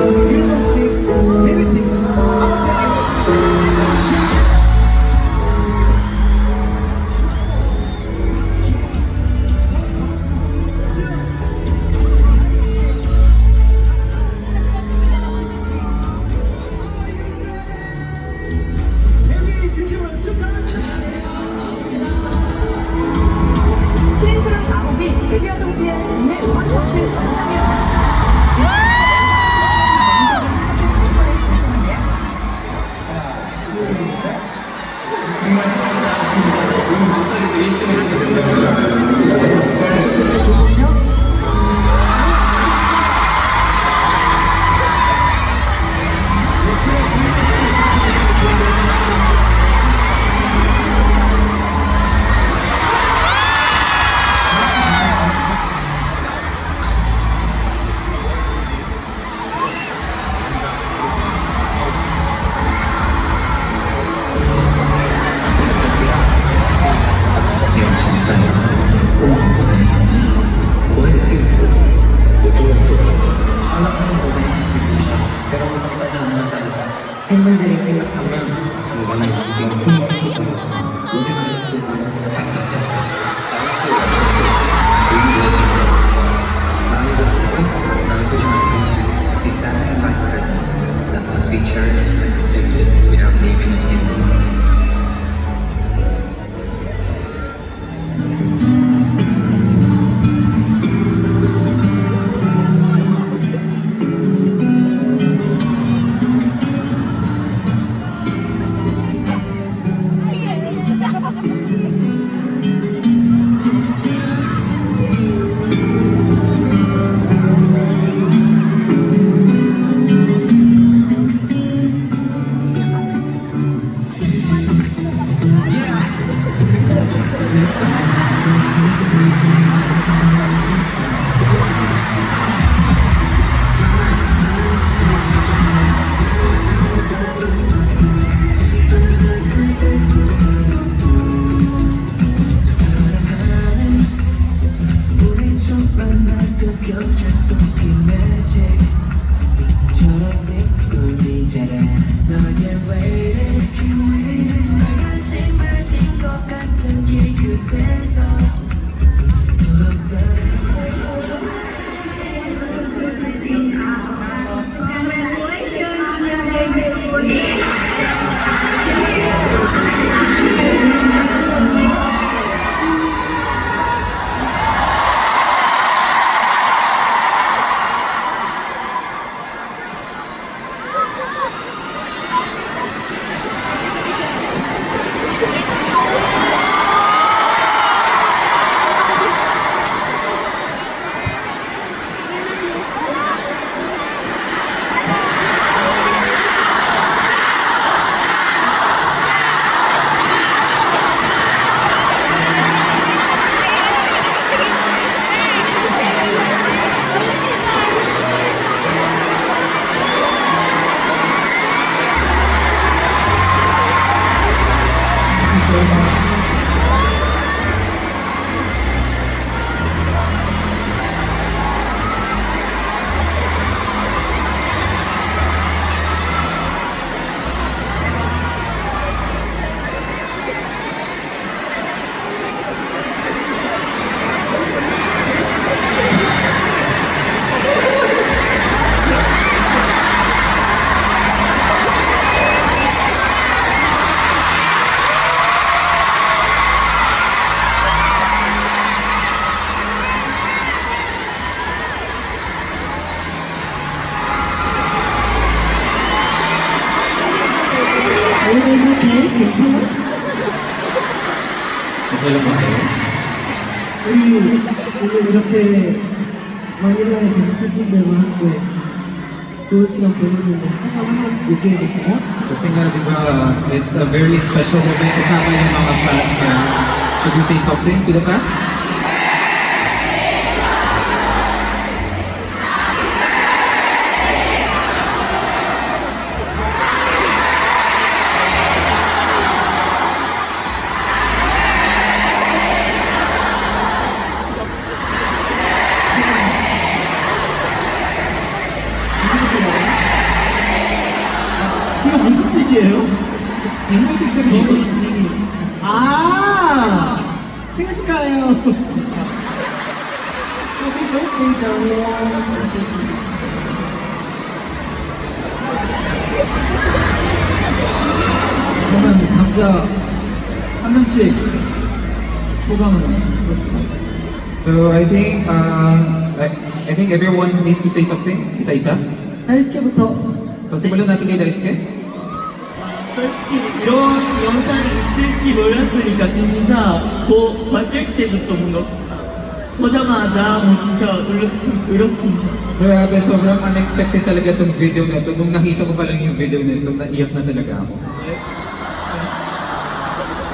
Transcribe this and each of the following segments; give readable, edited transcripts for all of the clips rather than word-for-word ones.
University 데뷔팀 데뷔 진심으로 축하합니다. 트윈크룹 아홉이 데뷔와 동시에 국내 음악 차트 전상에 올랐습니다. 팬분들이 생각하면 다시 이거는 그냥 힘내니까 노래만 했지만 잘 듣죠. 나를 소중하게 생각해. Be family by presence that must be cherished and protected without leaving a single. 오늘도 계획 괜찮아? 우리 오늘 이렇게 마닐라의 팬분들과 함께 좋은 시간 보냈는데 하나씩 얘기해볼까요? Kasi nga, di ba, it's a very special moment kasama yung mga fans na. Should we say something to the fans? 몇이에요? 생일 특성이 아 생일 축하해요. Happy birthday, 정우. 그러면 각자 한 명씩 소감을 해주세요. So I think everyone needs to say something. isa-isa. 다이스케부터. So simulan natin kay Daisuke. 솔직히 이런 영상이 있을지 몰랐으니까 진짜 봤을 때부터 뭔가 보자마자 진짜 울었습니다. Grabe, sobrang unexpected talaga itong video na ito. Nung nakita ko pa lang yung video na ito, naiyak na talaga ako.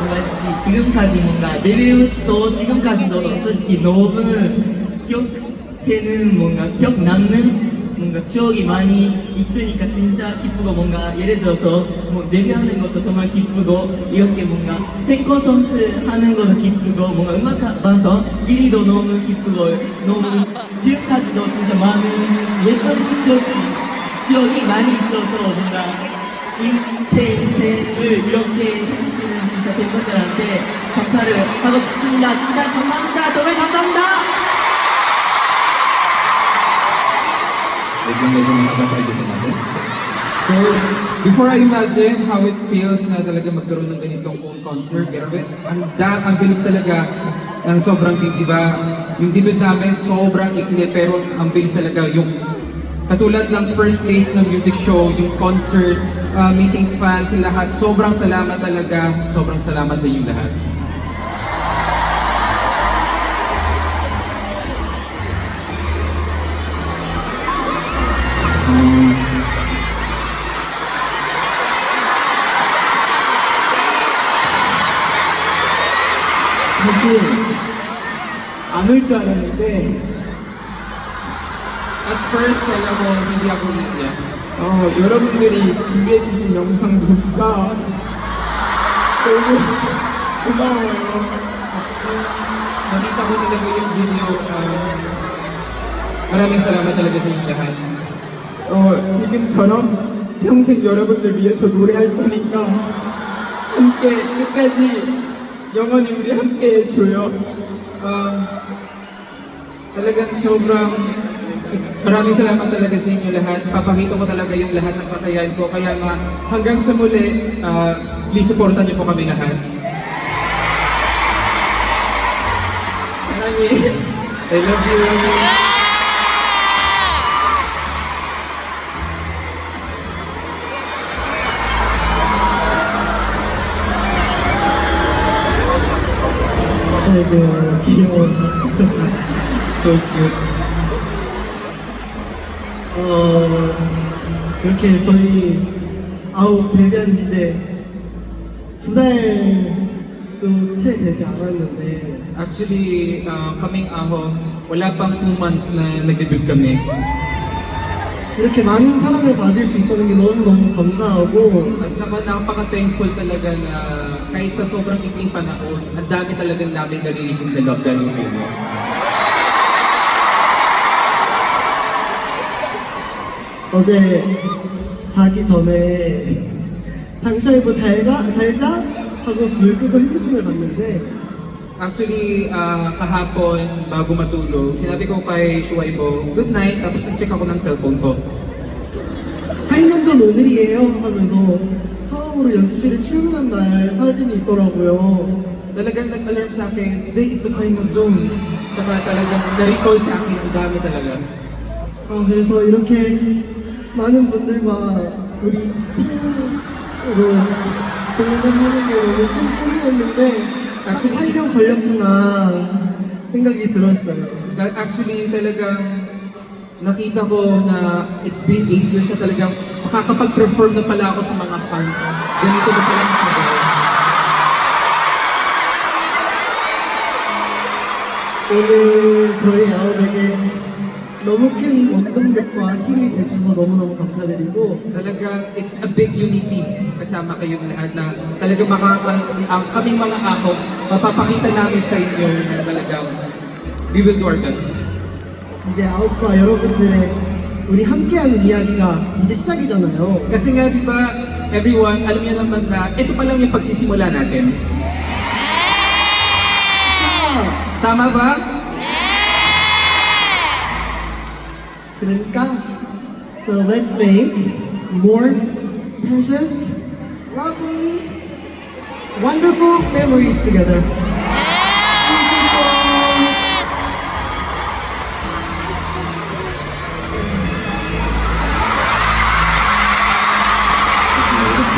뭔가 지금까지 뭔가 데뷔부터 지금까지도 솔직히 너무 기억되는 뭔가 기억 남는 뭔가 추억이 많이 있으니까 진짜 기쁘고 뭔가 예를 들어서 뭐 데뷔하는 것도 정말 기쁘고 이렇게 뭔가 팬 콘서트 하는 것도 기쁘고 뭔가 음악 방송 1위도 너무 기쁘고 너무 지금까지도 진짜 많은 예쁜 추억이 많이 있어서 뭔가 제 인생을 이렇게 해주시는 진짜 팬분들한테 감사를 하고 싶습니다. 진짜 감사합니다. 정말 감사합니다. Medyo makabasa sa natin. So, before I imagine how it feels na talaga magkaroon ng ganitong own concert, grabe, ang bilis talaga ng sobrang di ba? Yung debut namin sobrang ikli pero ang bilis talaga yung katulad ng first place ng music show, yung concert, meeting fans, lahat. Sobrang salamat talaga. Sobrang salamat sa inyong lahat. 사실 안 올 줄 알았는데 At first, alam mo, hindi ako iiyak. 여러분들이 준비해 주신 영상 보니까 너무 고마워요. Nakita ko talaga yung video. Maraming salamat talaga sa inyong lahat. 지금처럼 평생 여러분들 위해서 노래할 거니까 함께 끝까지 영원히 우리 함께 해줘요. Talagang sobrang maraming salamat talaga sa inyo lahat. Papakita ko talaga yung lahat ng kakayahan ko. Kaya nga, hanggang sa muli, please supportan niyo po kami lahat. 사랑해. I love you. 아이고 귀여워. So cute. 이렇게 저희 데뷔한 지 이제 2달도 채 되지 않았는데 Actually, kaming aho, wala pang 2 months na nag-debut kami. 이렇게 많은 사랑을 받을 수 있다는 게 너무너무 감사하고 At saka napaka-thankful talaga na kahit sa sobrang ikling panahon, ang dami talagang namin nare-receive na love galing sa inyo. 어제 자기 전에 장차이브 잘자 하고 불 끄고 핸드폰을 봤는데 Actually, kahapon, bago matulog, sinabi ko kay Shuaibo, good night, tapos nag-check ako ng cellphone ko. 8년 전 오늘이에요 하면서 처음으로 연습실에 출근한 날 사진이 있더라고요. Talagang nag-alarm sa akin, today is the final zone. Tsaka talagang na-recall sa akin, ang dami talaga. 그래서 이렇게 많은 분들과 우리 팀으로 공연하는 게 너무 큰 꿈이었는데 8년 걸렸구나 생각이 들었어요. Actually, talagang nakita ko na it's been 8 years na talagang makakapag-perform na pala ako sa mga fans. Ganito na pala matagal. 오늘 저희 아홉에게 너무 큰 원동력과 힘이 돼주셔서 너무너무 감사드리고 Talagang it's a big unity kasama kayong lahat na talagang kaming mga ako, mapapakita namin sa inyo na talagang we will do our best. 이제 아홉과 여러분들의 우리 함께하는 이야기가 이제 시작이잖아요. Kasi nga, di ba, everyone, alam niyo naman na ito pa lang yung pagsisimula natin. Tama ba? 그러니까, so let's make more precious, lovely, wonderful memories together.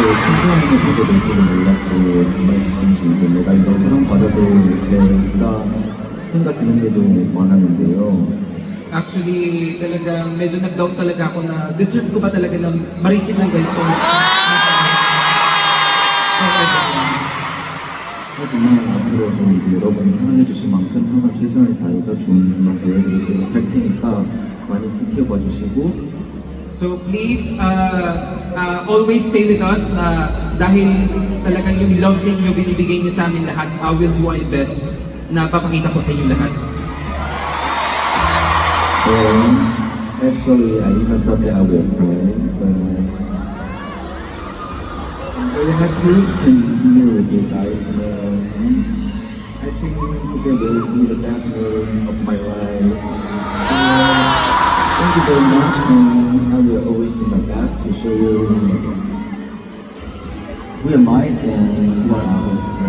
이렇게 큰 사랑을 보게 될 줄은 몰랐고 정말 기쁜지 이제 내가 이런 사랑받아도 될까 생각 드는 때도 많았는데요. Actually, talagang medyo nag-doubt talaga ako na deserve ko ba talaga na ma-receive ng ganito. 하지만 앞으로도 이제 여러분이 사랑해주신 만큼 항상 최선을 다해서 좋은 모습만 보여드리도록 할 테니까 많이 지켜봐 주시고 So please, always stay with us na dahil talagang yung love ninyo binibigay nyo sa amin lahat, I will do my best na papakita ko sa inyo lahat. Actually, I even thought that I would cry, but I'm very happy to be here with you guys. And I think together will be the best memories of my life. Thank you very much, and I will always do my best to show you who am I and who are others. So,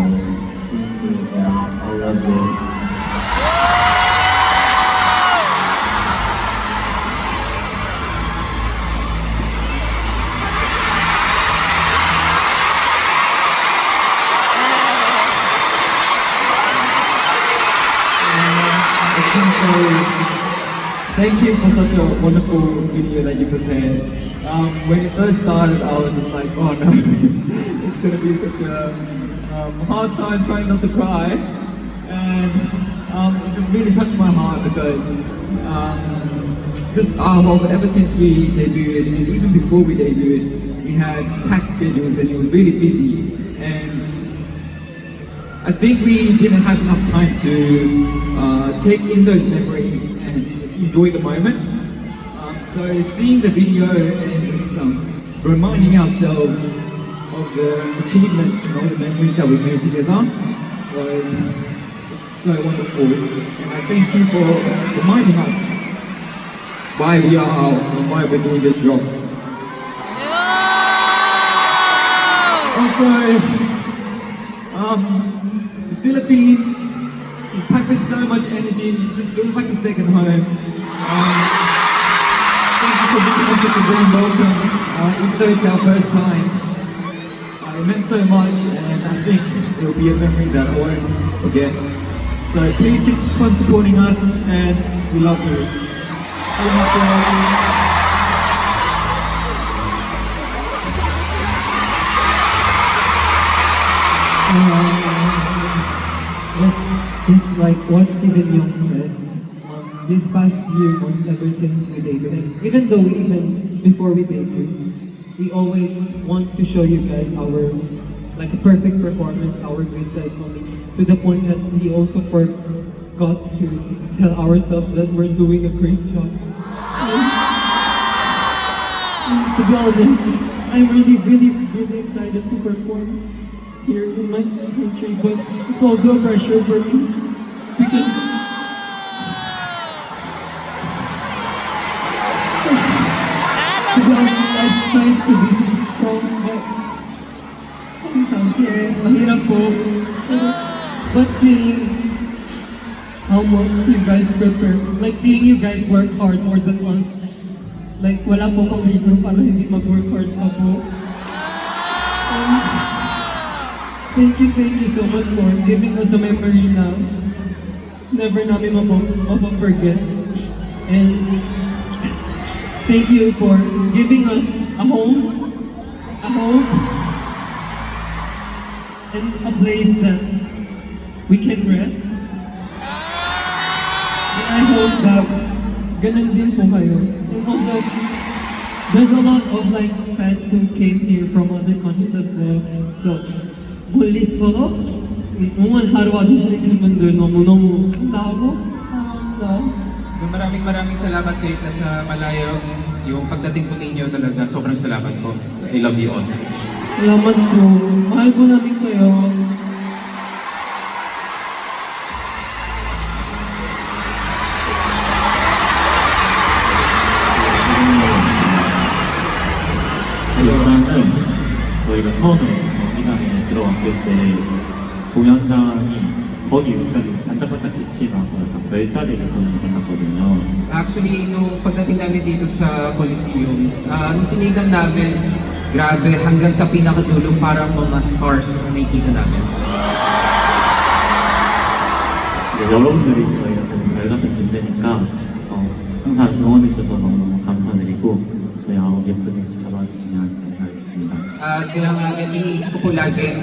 thank you, and I love you. Thank you for such a wonderful video that you prepared. When it first started, I was just like, oh no, it's going to be such a hard time trying not to cry. And it just really touched my heart because ever since we debuted, and even before we debuted, we had packed schedules and it was really busy. And I think we didn't have enough time to take in those memories and just enjoy the moment. So seeing the video and just reminding ourselves of the achievements and all the memories that we made together was so wonderful. And I thank you for reminding us why we are and why we're doing this job. Also, the Philippines is packed with so much energy, it just feels like a second home. Thank you for giving us such a warm welcome, even though it's our first time. It meant so much, and I think it will be a memory that I won't forget. So please keep on supporting us, and we love you. Just like what Steven Young said, this past few months ever since we debuted, even though even before we debuted, we always want to show you guys our like a perfect performance, our great selves only, to the point that we also forgot to tell ourselves that we're doing a great job. And to be honest, I'm really excited to perform here in my country, but it's also a pressure for me because to be honest, I've tried to be strong, but sometimes mahirap po. But seeing how much you guys prepare, like seeing you guys work hard more than us, like wala po kong reason para hindi mag-work hard pa po. Thank you so much for giving us a memory now. Never namin mapapagforget. And thank you for giving us a home, and a place that we can rest. And I hope that ganun din po kayo. And also, there's a lot of like fans who came here from other countries as well. So, 멀리서 응원하러 와주시는 팬분들 너무너무 감사하고 사랑합니다. So maraming salamat kahit nasa malayo. Yung pagdating po ninyo talaga, sobrang salamat po. I love you all. Salamat po. Mahal po namin kayo. 일단은 저희가 처음에 경기장에 들어왔을 때 공연장이 저기 여기까지 반짝반짝 빛이 나서 약간 별자리를 보는 것 같거든요. Actually, nung pagdating namin dito sa Coliseum, nung tinignan namin, grabe, hanggang sa pinakadulo parang mga stars na nakikita namin. 이제 여러분들이 저희가 별 같은 존재니까 항상 응원해주셔서 너무너무 감사드리고 저희 아홉 예쁘게 잡아주시면 감사하겠습니다. Kaya nga, iniisip ko po lagi,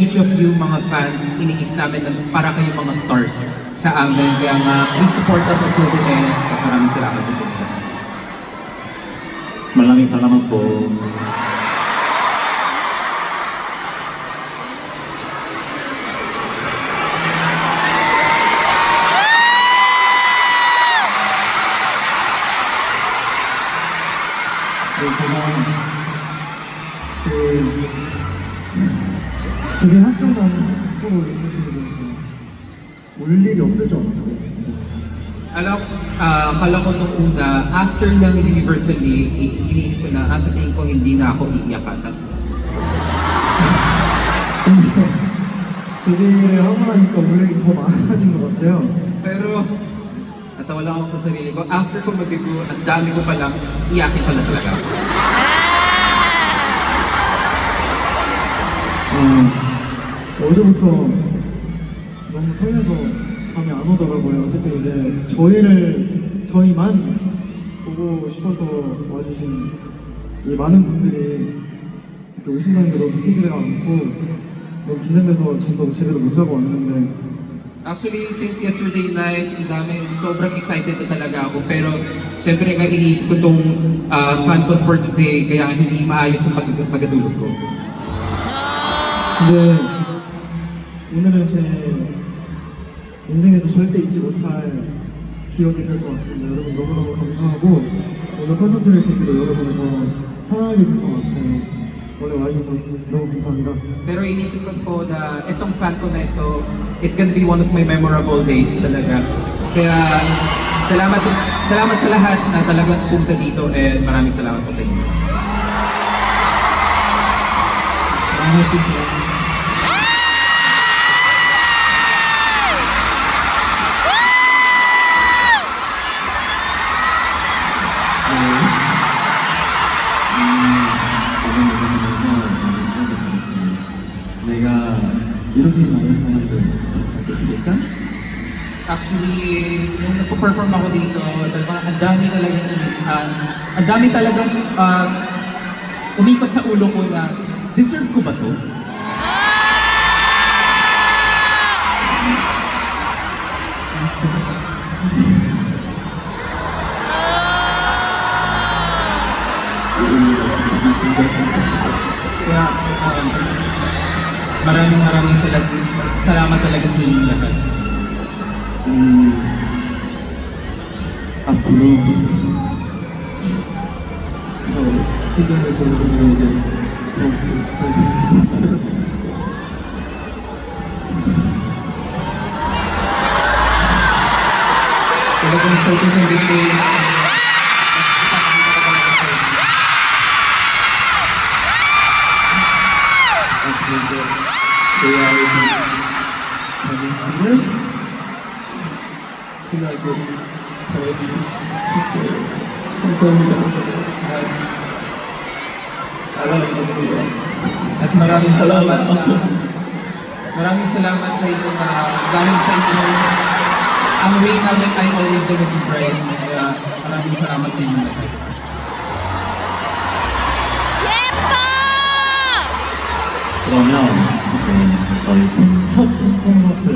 each of you mga fans, iniisip namin na para kayong mga stars sa amin. Kaya nga, please support us until the end. At maraming salamat po sa inyo. Maraming salamat po. 네, 제가 되게 확정난 프로 리허설에 대해서 올 일이 없을 줄 알았어요. Akala ko nung una, after ng Universally, iniisip ko na, sa tingin ko hindi na ako iiyak ata. 데뷔를 하고 나니까 올 일이 더 많아진 것 같아요. Pero, natawa lang ako sa sarili ko, after ko mag-debut, ang dami ko palang iyakin pala talaga. 어제부터 너무 설레서 잠이 안 오더라고요. 어쨌든 이제 저희만 보고 싶어서 와주신 이 많은 분들이 이렇게 오신다는 게 너무 믿기지가 않고 너무 긴장돼서 잠도 제대로 못 자고 왔는데 Actually, since yesterday night, sobrang excited na talaga ako. Pero, syempre nga iniisip ko tong fan con for today, kaya hindi maayos yung pagkatulog ko. 근데 오늘은 제 인생에서 절대 잊지 못할 기억이 될 것 같습니다. 여러분 너무너무 감사하고 오늘 콘서트를 계기로 여러분을 더 사랑하게 될 것 같아요. 오늘 와주셔서 너무 감사합니다. Pero inisip ko po na itong fan ko na ito, it's gonna be one of my memorable days talaga. Kaya salamat sa lahat na talagang punta dito and maraming salamat po sa inyo. 내가 이렇게 많은 사람들 봤을까? Actually, nung nagpo-perform ako dito, talagang ang dami talagang umisan. Ang dami talagang umikot sa ulo ko na, deserve ko ba to? Kaya, maraming salamat talaga sa inyong lahat. 앞으로 태경의 동료에게 더 있어. Talagang starting from this day, 앞으로도 대화를 하는 흔하게 바라주셨어요. 감사합니다. 알아주셨습니다. at maraming salamat. Maraming salamat sa inyo na dahil sa inyo, ang way namin ay always gonna be bright. Kaya maraming salamat sa inyo lahat. 그러면 저희 첫 콘서트를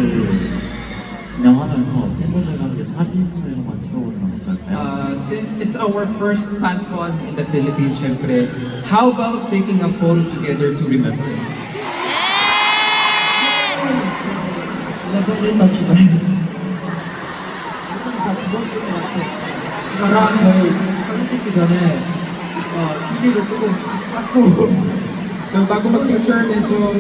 진행하면서 팬분들과 함께 사진들만 찍어보는 건 어떨까요? Since it's our first FanCon in the Philippines, syempre, how about taking a photo together to remember? Never retouch vibes. 무거웠을 것 같아. 그러니까 저희 사진 찍기 전에 휴지를 조금 닦고 So bago mag-picture, medyo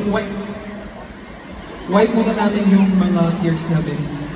wipe muna namin yung mga tears namin.